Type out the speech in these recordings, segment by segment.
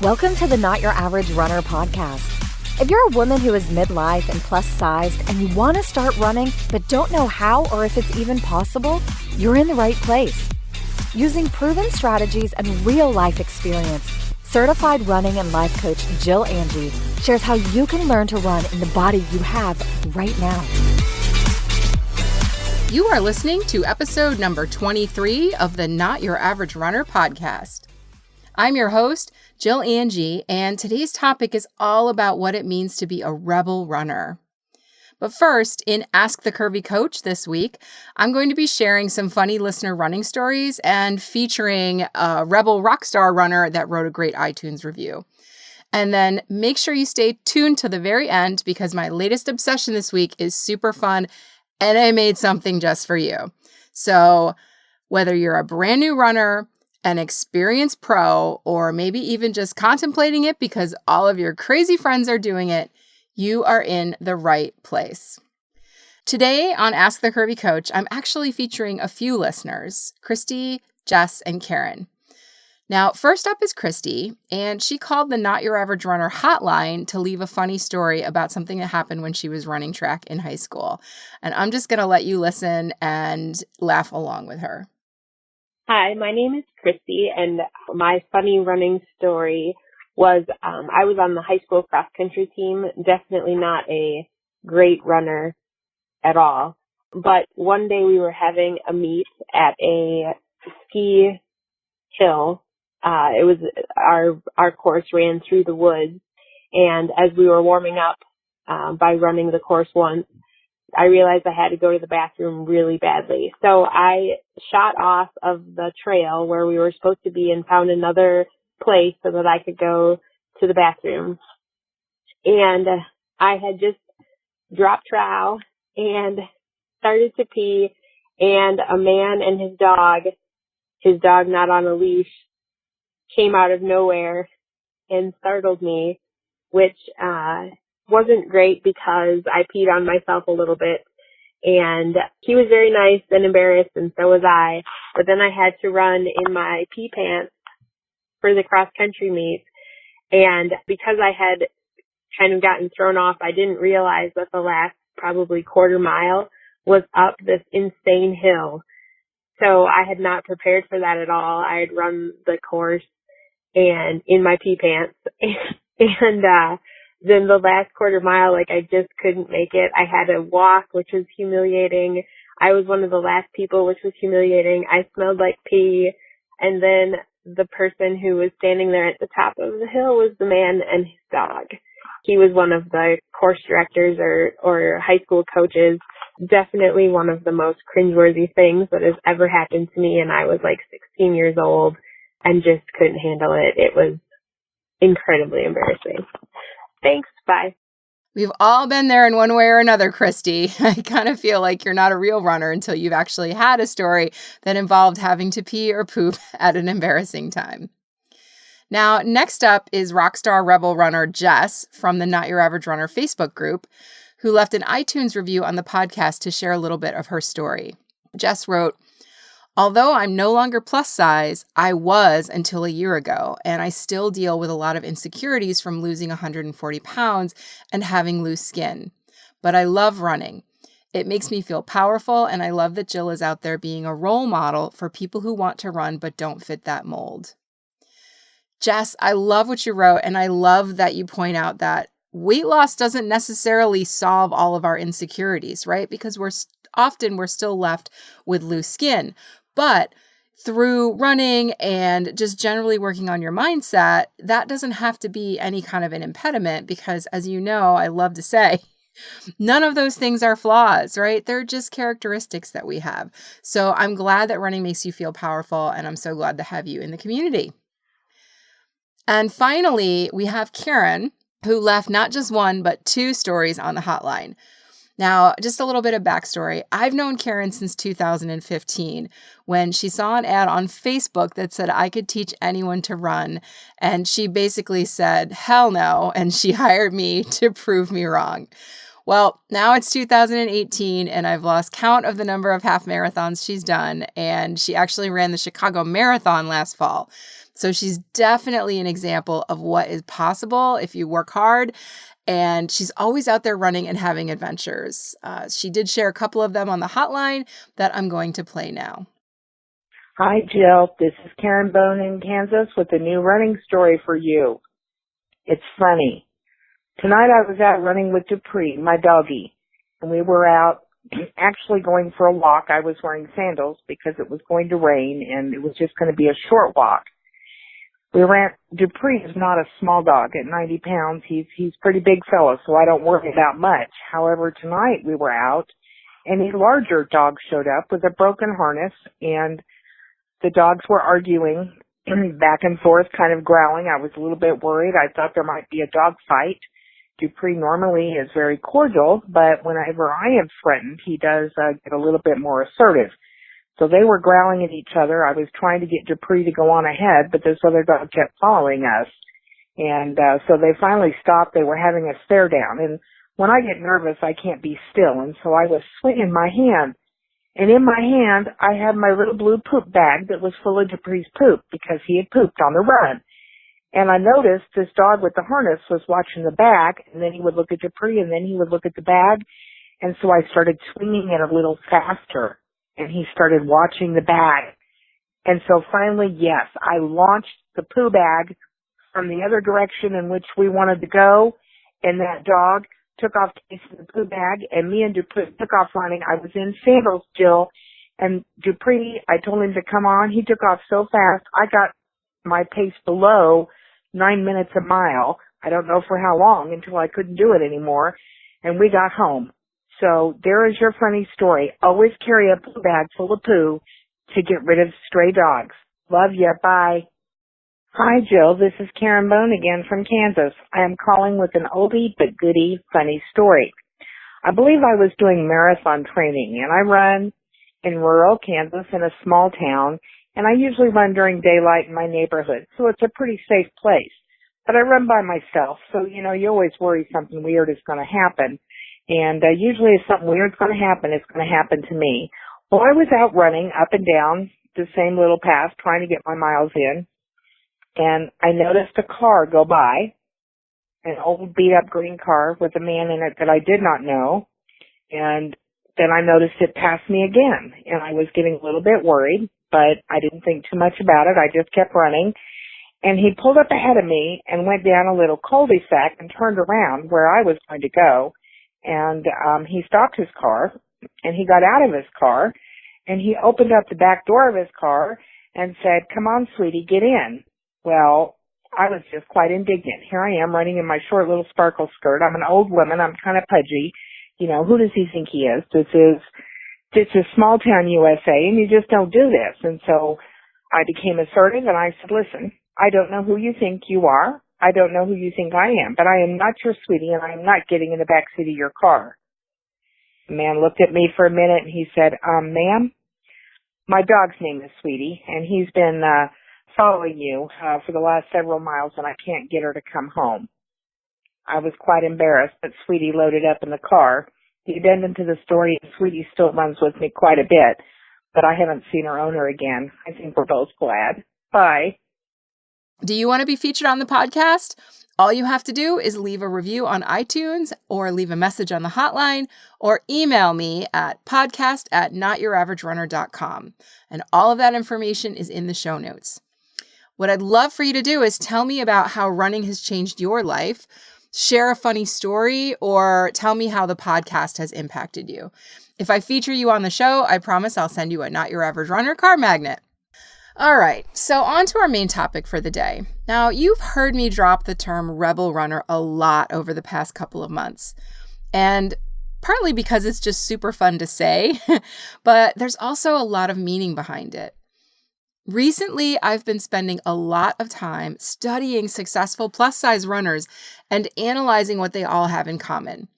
Welcome to the Not Your Average Runner podcast. If you're a woman who is midlife and plus-sized and you want to start running but don't know how or if it's even possible, you're in the right place. Using proven strategies and real-life experience, certified running and life coach Jill Angie shares how you can learn to run in the body you have right now. You are listening to episode number 23 of the Not Your Average Runner podcast. I'm your host, Jill Angie, and today's topic is all about what it means to be a rebel runner. But first, in Ask the Curvy Coach this week, I'm going to be sharing some funny listener running stories and featuring a rebel rock star runner that wrote a great iTunes review. And then make sure you stay tuned to the very end because my latest obsession this week is super fun and I made something just for you. So whether you're a brand new runner, an experienced pro, or maybe even just contemplating it because all of your crazy friends are doing it, you are in the right place. Today on Ask the Curvy Coach, I'm actually featuring a few listeners, Christy, Jess, and Karen. Now, first up is Christy, and she called the Not Your Average Runner hotline to leave a funny story about something that happened when she was running track in high school. And I'm just going to let you listen and laugh along with her. Hi, my name is Christy, and my funny running story was I was on the high school cross country team, definitely not a great runner at all. But one day we were having a meet at a ski hill. It was our course ran through the woods, and as we were warming up by running the course once, I realized I had to go to the bathroom really badly. So I shot off of the trail where we were supposed to be and found another place so that I could go to the bathroom. And I had just dropped trowel and started to pee, and a man and his dog not on a leash, came out of nowhere and startled me, which wasn't great because I peed on myself a little bit, and he was very nice and embarrassed, and so was I. But then I had to run in my pee pants for the cross country meet, and because I had kind of gotten thrown off, I didn't realize that the last probably quarter mile was up this insane hill. So I had not prepared for that at all. I had run the course and in my pee pants, and then the last quarter mile, I just couldn't make it. I had to walk, which was humiliating. I was one of the last people, which was humiliating. I smelled like pee. And then the person who was standing there at the top of the hill was the man and his dog. He was one of the course directors or high school coaches. Definitely one of the most cringeworthy things that has ever happened to me. And I was 16 years old and just couldn't handle it. It was incredibly embarrassing. Thanks. Bye. We've all been there in one way or another, Christy. I kind of feel like you're not a real runner until you've actually had a story that involved having to pee or poop at an embarrassing time. Now, next up is rockstar rebel runner Jess from the Not Your Average Runner Facebook group, who left an iTunes review on the podcast to share a little bit of her story. Jess wrote, "Although I'm no longer plus size, I was until a year ago, and I still deal with a lot of insecurities from losing 140 pounds and having loose skin. But I love running. It makes me feel powerful, and I love that Jill is out there being a role model for people who want to run but don't fit that mold." Jess, I love what you wrote, and I love that you point out that weight loss doesn't necessarily solve all of our insecurities, right? Because we're still left with loose skin. But through running and just generally working on your mindset, that doesn't have to be any kind of an impediment because, as you know, I love to say, none of those things are flaws, right? They're just characteristics that we have. So I'm glad that running makes you feel powerful, and I'm so glad to have you in the community. And finally, we have Karen, who left not just one, but two stories on the hotline. Now, just a little bit of backstory. I've known Karen since 2015 when she saw an ad on Facebook that said I could teach anyone to run. And she basically said, hell no. And she hired me to prove me wrong. Well, now it's 2018 and I've lost count of the number of half marathons she's done. And she actually ran the Chicago Marathon last fall. So she's definitely an example of what is possible if you work hard. And she's always out there running and having adventures. She did share a couple of them on the hotline that I'm going to play now. Hi, Jill. This is Karen Bone in Kansas with a new running story for you. It's funny. Tonight I was out running with Dupree, my doggie, and we were out actually going for a walk. I was wearing sandals because it was going to rain and it was just going to be a short walk. Dupree is not a small dog at 90 pounds. He's pretty big fellow, so I don't worry about much. However, tonight we were out and a larger dog showed up with a broken harness, and the dogs were arguing back and forth, kind of growling. I was a little bit worried. I thought there might be a dog fight. Dupree normally is very cordial, but whenever I am threatened, he does get a little bit more assertive. So they were growling at each other. I was trying to get Dupree to go on ahead, but this other dog kept following us. And so they finally stopped. They were having a stare down. And when I get nervous, I can't be still. And so I was swinging my hand. And in my hand, I had my little blue poop bag that was full of Dupree's poop because he had pooped on the run. And I noticed this dog with the harness was watching the bag, and then he would look at Dupree, and then he would look at the bag. And so I started swinging it a little faster, and he started watching the bag. And so finally, yes, I launched the poo bag from the other direction in which we wanted to go, and that dog took off chasing the poo bag, and me and Dupree took off running. I was in sandals, Jill, and Dupree, I told him to come on. He took off so fast, I got my pace below 9 minutes a mile. I don't know for how long, until I couldn't do it anymore, and we got home. So there is your funny story. Always carry a poo bag full of poo to get rid of stray dogs. Love ya. Bye. Hi, Jill. This is Karen Bone again from Kansas. I am calling with an oldie but goodie funny story. I believe I was doing marathon training, and I run in rural Kansas in a small town, and I usually run during daylight in my neighborhood, so it's a pretty safe place. But I run by myself, so, you always worry something weird is going to happen. And usually if something weird's going to happen, it's going to happen to me. Well, I was out running up and down the same little path trying to get my miles in, and I noticed a car go by, an old beat-up green car with a man in it that I did not know, and then I noticed it pass me again, and I was getting a little bit worried, but I didn't think too much about it. I just kept running, and he pulled up ahead of me and went down a little cul-de-sac and turned around where I was going to go, and he stopped his car, and he got out of his car, and he opened up the back door of his car and said, "Come on, sweetie, get in." Well, I was just quite indignant. Here I am running in my short little sparkle skirt. I'm an old woman. I'm kind of pudgy. Who does he think he is? This is small town USA, and you just don't do this. And so I became assertive, and I said, "Listen, I don't know who you think you are. I don't know who you think I am, but I am not your sweetie, and I am not getting in the back seat of your car." The man looked at me for a minute, and he said, "Ma'am, my dog's name is Sweetie, and he's been following you for the last several miles, and I can't get her to come home." I was quite embarrassed, but Sweetie loaded up in the car. The addendum to the story is Sweetie still runs with me quite a bit, but I haven't seen her owner again. I think we're both glad. Bye. Do you want to be featured on the podcast? All you have to do is leave a review on iTunes or leave a message on the hotline or email me at podcast@notyouraverage-runner.com. And all of that information is in the show notes. What I'd love for you to do is tell me about how running has changed your life, share a funny story, or tell me how the podcast has impacted you. If I feature you on the show, I promise I'll send you a Not Your Average Runner card magnet. All right, so on to our main topic for the day. Now, you've heard me drop the term rebel runner a lot over the past couple of months, and partly because it's just super fun to say, but there's also a lot of meaning behind it. Recently, I've been spending a lot of time studying successful plus-size runners and analyzing what they all have in common.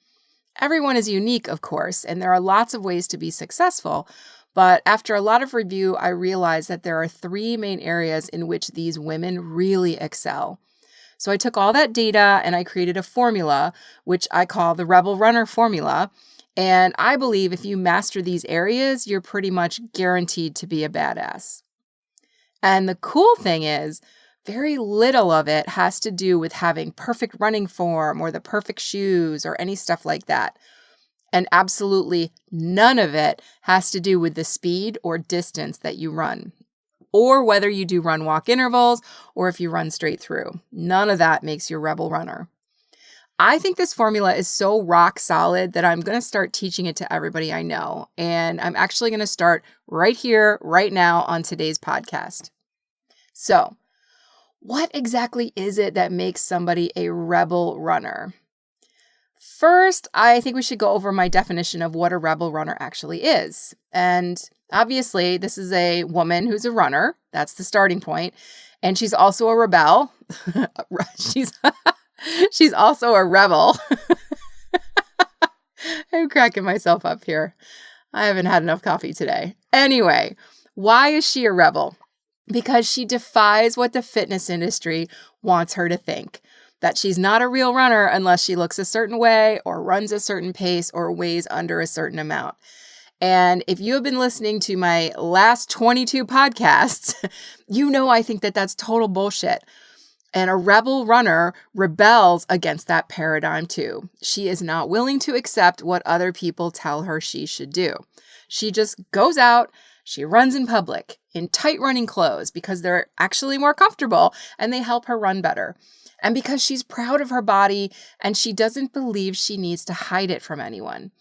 Everyone is unique, of course, and there are lots of ways to be successful, but after a lot of review, I realized that there are 3 main areas in which these women really excel. So I took all that data and I created a formula, which I call the Rebel Runner Formula, and I believe if you master these areas, you're pretty much guaranteed to be a badass. And the cool thing is, Very little of it has to do with having perfect running form or the perfect shoes or any stuff like that. And absolutely none of it has to do with the speed or distance that you run, or whether you do run-walk intervals or if you run straight through. None of that makes you a rebel runner. I think this formula is so rock solid that I'm going to start teaching it to everybody I know. And I'm actually going to start right here, right now on today's podcast. So, what exactly is it that makes somebody a rebel runner? First, I think we should go over my definition of what a rebel runner actually is. And obviously, this is a woman who's a runner. That's the starting point. And she's also a rebel. She's also a rebel. I'm cracking myself up here. I haven't had enough coffee today. Anyway, why is she a rebel? Because she defies what the fitness industry wants her to think. That she's not a real runner unless she looks a certain way or runs a certain pace or weighs under a certain amount. And if you have been listening to my last 22 podcasts, you know I think that that's total bullshit. And a rebel runner rebels against that paradigm too. She is not willing to accept what other people tell her she should do. She just goes out, she runs in public in tight running clothes because they're actually more comfortable and they help her run better. And because she's proud of her body and she doesn't believe she needs to hide it from anyone.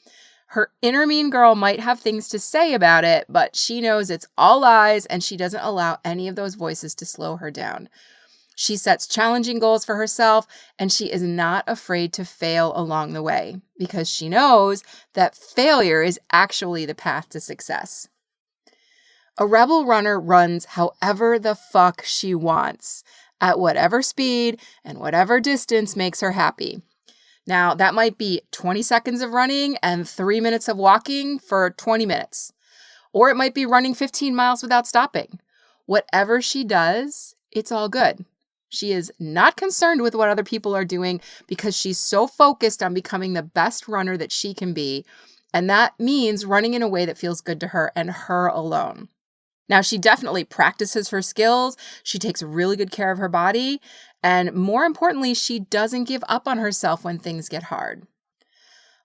Her inner mean girl might have things to say about it, but she knows it's all lies and she doesn't allow any of those voices to slow her down. She sets challenging goals for herself and she is not afraid to fail along the way because she knows that failure is actually the path to success. A rebel runner runs however the fuck she wants, at whatever speed and whatever distance makes her happy. Now, that might be 20 seconds of running and 3 minutes of walking for 20 minutes. Or it might be running 15 miles without stopping. Whatever she does, it's all good. She is not concerned with what other people are doing because she's so focused on becoming the best runner that she can be. And that means running in a way that feels good to her and her alone. Now, she definitely practices her skills. She takes really good care of her body. And more importantly, she doesn't give up on herself when things get hard.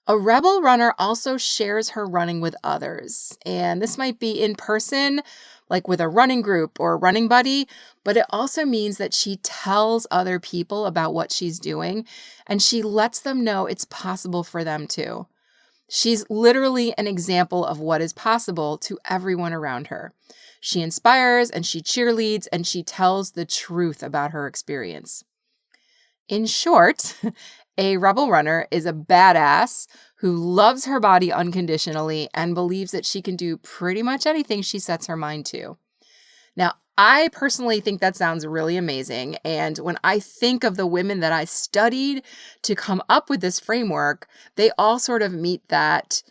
A rebel runner also shares her running with others. And this might be in person, like with a running group or a running buddy, but it also means that she tells other people about what she's doing and she lets them know it's possible for them too. She's literally an example of what is possible to everyone around her. She inspires and she cheerleads and she tells the truth about her experience. In short, a rebel runner is a badass who loves her body unconditionally and believes that she can do pretty much anything she sets her mind to. Now, I personally think that sounds really amazing. And when I think of the women that I studied to come up with this framework, they all sort of meet that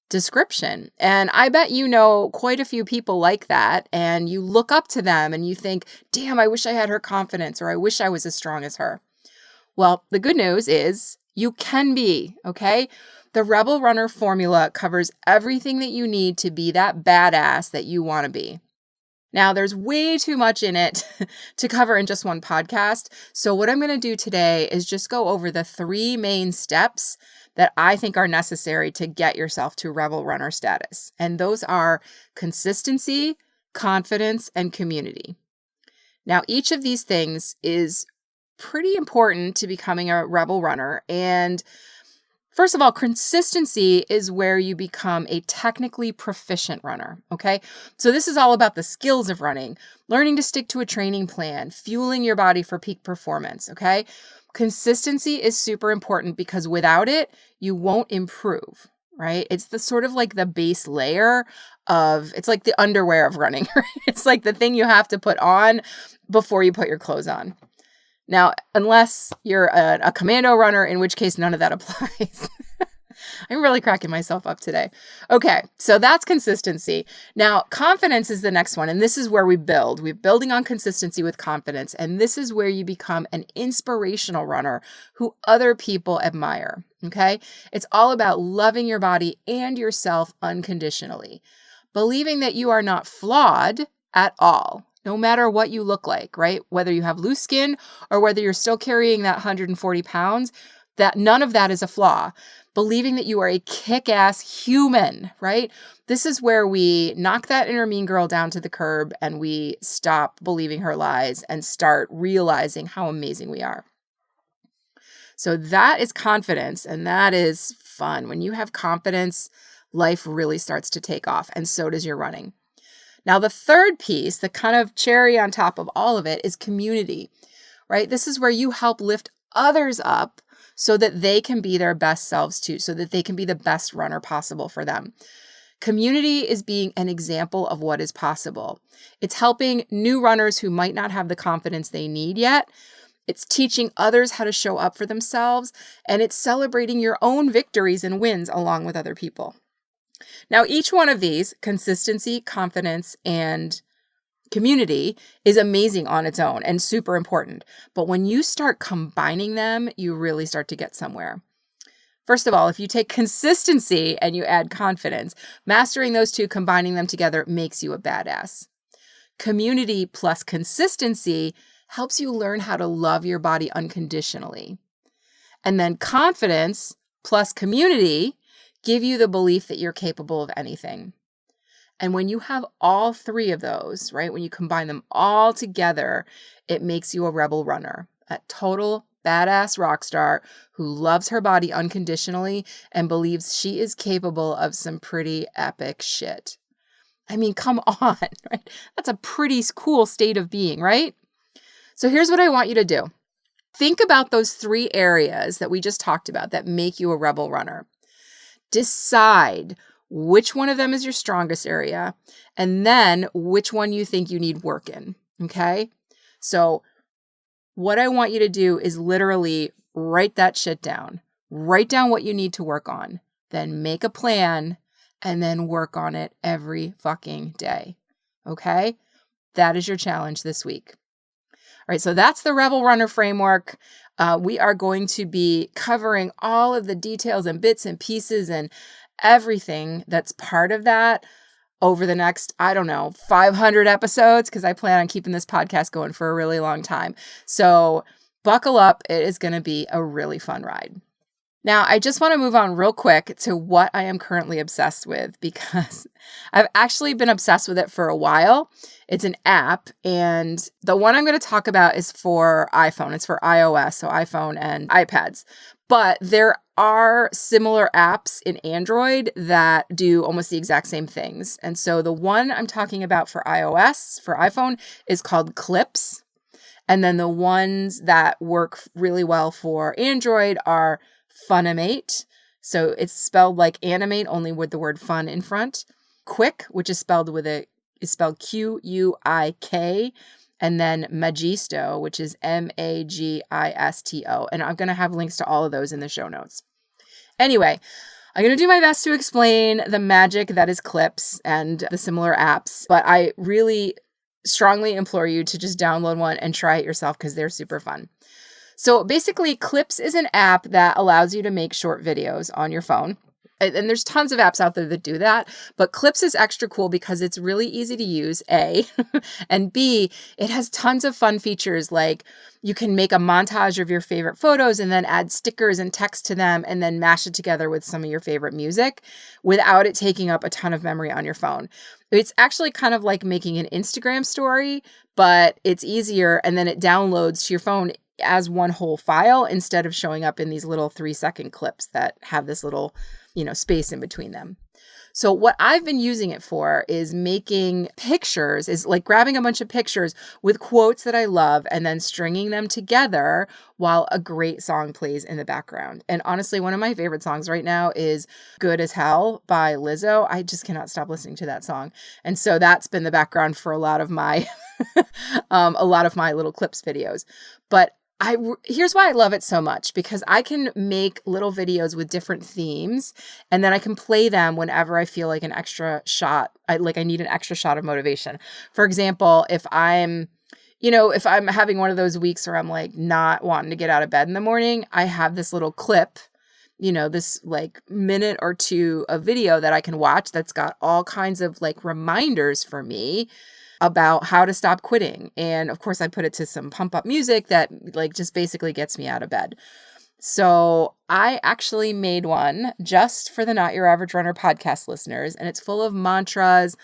description. And I bet you know quite a few people like that. And you look up to them and you think, damn, I wish I had her confidence, or I wish I was as strong as her. Well, the good news is you can be, okay? The Rebel Runner formula covers everything that you need to be that badass that you want to be. Now, there's way too much in it to cover in just one podcast. So what I'm going to do today is just go over the 3 main steps that I think are necessary to get yourself to Rebel Runner status. And those are consistency, confidence, and community. Now, each of these things is pretty important to becoming a Rebel Runner. And first of all, consistency is where you become a technically proficient runner, okay? So this is all about the skills of running, learning to stick to a training plan, fueling your body for peak performance, okay? Consistency is super important because without it, you won't improve, right? It's the sort of like the base layer of, it's like the underwear of running, right? It's like the thing you have to put on before you put your clothes on. Now, unless you're a commando runner, in which case none of that applies. I'm really cracking myself up today. Okay, so that's consistency. Now, confidence is the next one, and this is where we build. We're building on consistency with confidence, and this is where you become an inspirational runner who other people admire, okay? It's all about loving your body and yourself unconditionally, believing that you are not flawed at all. no matter what you look like, right? Whether you have loose skin or whether you're still carrying that 140 pounds, that none of that is a flaw. Believing that you are a kick-ass human, right? This is where we knock that inner mean girl down to the curb and we stop believing her lies and start realizing how amazing we are. So that is confidence, and that is fun. When you have confidence, life really starts to take off, and so does your running. Now, the third piece, the kind of cherry on top of all of it, is community, right? This is where you help lift others up so that they can be their best selves too, so that they can be the best runner possible for them. Community is being an example of what is possible. It's helping new runners who might not have the confidence they need yet. It's teaching others how to show up for themselves, and it's celebrating your own victories and wins along with other people. Now, each one of these, consistency, confidence, and community, is amazing on its own and super important. But when you start combining them, you really start to get somewhere. First of all, if you take consistency and you add confidence, mastering those two, combining them together makes you a badass. Community plus consistency helps you learn how to love your body unconditionally. And then confidence plus community give you the belief that you're capable of anything. And when you have all three of those, right, when you combine them all together, it makes you a rebel runner, a total badass rock star who loves her body unconditionally and believes she is capable of some pretty epic shit. I mean, come on, right? That's a pretty cool state of being, right? So here's what I want you to do. Think about those three areas that we just talked about that make you a rebel runner. Decide which one of them is your strongest area, and then which one you think you need work in, okay? So what I want you to do is literally write that shit down. Write down what you need to work on, then make a plan, and then work on it every fucking day, okay? That is your challenge this week. All right, so that's the Rebel Runner framework. We are going to be covering all of the details and bits and pieces and everything that's part of that over the next, 500 episodes, because I plan on keeping this podcast going for a really long time. So buckle up. It is going to be a really fun ride. Now, I just want to move on real quick to what I am currently obsessed with, because I've actually been obsessed with it for a while. It's an app, and the one I'm going to talk about is for iPhone. It's for iOS, so iPhone and iPads. But there are similar apps in Android that do almost the exact same things. And so the one I'm talking about for iOS, for iPhone, is called Clips. And then the ones that work really well for Android are Funimate. So it's spelled like animate, only with the word fun in front. Quick, which is spelled Q-U-I-K. And then Magisto, which is M-A-G-I-S-T-O. And I'm going to have links to all of those in the show notes. Anyway, I'm going to do my best to explain the magic that is Clips and the similar apps. But I really strongly implore you to just download one and try it yourself, because they're super fun. So basically, Clips is an app that allows you to make short videos on your phone. And there's tons of apps out there that do that, but Clips is extra cool because it's really easy to use, A, and B, it has tons of fun features, like you can make a montage of your favorite photos and then add stickers and text to them and then mash it together with some of your favorite music without it taking up a ton of memory on your phone. It's actually kind of like making an Instagram story, but it's easier, and then it downloads to your phone as one whole file instead of showing up in these little 3-second clips that have this little, space in between them. So what I've been using it for is making pictures, is like grabbing a bunch of pictures with quotes that I love and then stringing them together while a great song plays in the background. And honestly, one of my favorite songs right now is Good as Hell by Lizzo. I just cannot stop listening to that song. And so that's been the background for a lot of my little Clips videos. But here's why I love it so much, because I can make little videos with different themes, and then I can play them whenever I feel like an extra shot. I need an extra shot of motivation. For example, if I'm having one of those weeks where I'm like not wanting to get out of bed in the morning, I have this little clip, this like minute or two of video that I can watch that's got all kinds of like reminders for me about how to stop quitting. And of course, I put it to some pump up music that like just basically gets me out of bed. So I actually made one just for the Not Your Average Runner podcast listeners, and it's full of mantras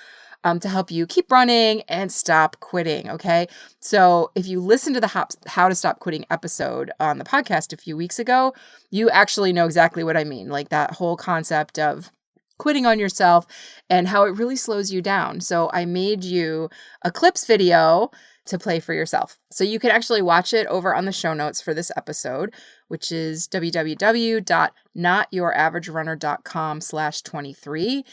to help you keep running and stop quitting. Okay. So if you listen to the How to Stop Quitting episode on the podcast a few weeks ago, you actually know exactly what I mean. Like that whole concept of quitting on yourself and how it really slows you down. So I made you a clips video to play for yourself. So you can actually watch it over on the show notes for this episode, which is www.notyouraverage.runner.com/23.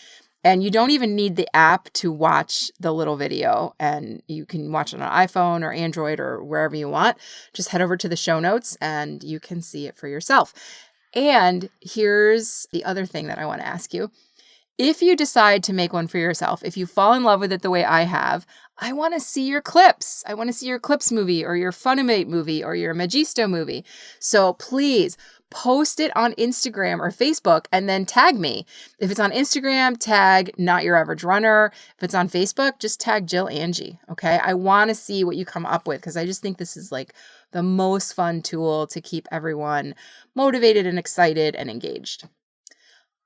And you don't even need the app to watch the little video, and you can watch it on iPhone or Android or wherever you want. Just head over to the show notes and you can see it for yourself. And here's the other thing that I want to ask you. If you decide to make one for yourself, if you fall in love with it the way I have, I want to see your clips. I want to see your clips movie or your Funimate movie or your Magisto movie. So please post it on Instagram or Facebook and then tag me. If it's on Instagram, tag Not Your Average Runner. If it's on Facebook, just tag Jill Angie. Okay. I want to see what you come up with because I just think this is like the most fun tool to keep everyone motivated and excited and engaged.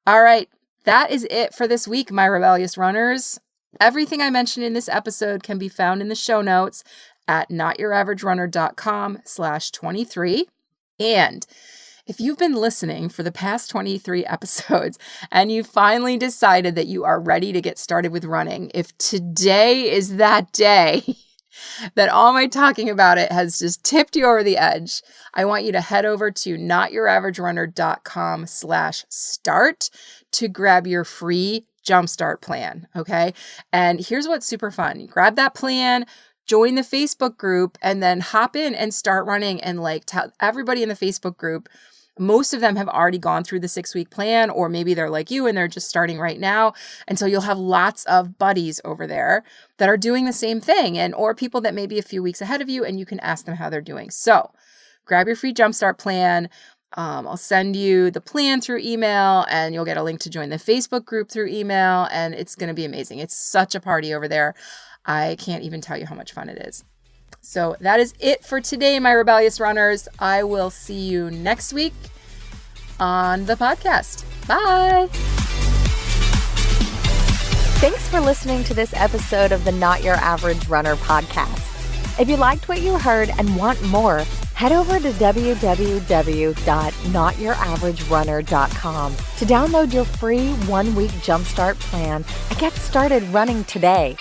All right. That is it for this week, my rebellious runners. Everything I mentioned in this episode can be found in the show notes at notyouraverage.runner.com/23. And if you've been listening for the past 23 episodes and you finally decided that you are ready to get started with running, if today is that day that all my talking about it has just tipped you over the edge, I want you to head over to notyouraverage.runner.com/start to grab your free jumpstart plan. Okay. And here's what's super fun. Grab that plan, join the Facebook group, and then hop in and start running and like tell everybody in the Facebook group. Most of them have already gone through the 6-week plan, or maybe they're like you and they're just starting right now. And so you'll have lots of buddies over there that are doing the same thing, and or people that may be a few weeks ahead of you, and you can ask them how they're doing. So grab your free jumpstart plan. I'll send you the plan through email, and you'll get a link to join the Facebook group through email, and it's going to be amazing. It's such a party over there. I can't even tell you how much fun it is. So that is it for today, my rebellious runners. I will see you next week on the podcast. Bye. Thanks for listening to this episode of the Not Your Average Runner podcast. If you liked what you heard and want more, head over to www.notyouraverage.runner.com to download your free 1-week jumpstart plan and get started running today.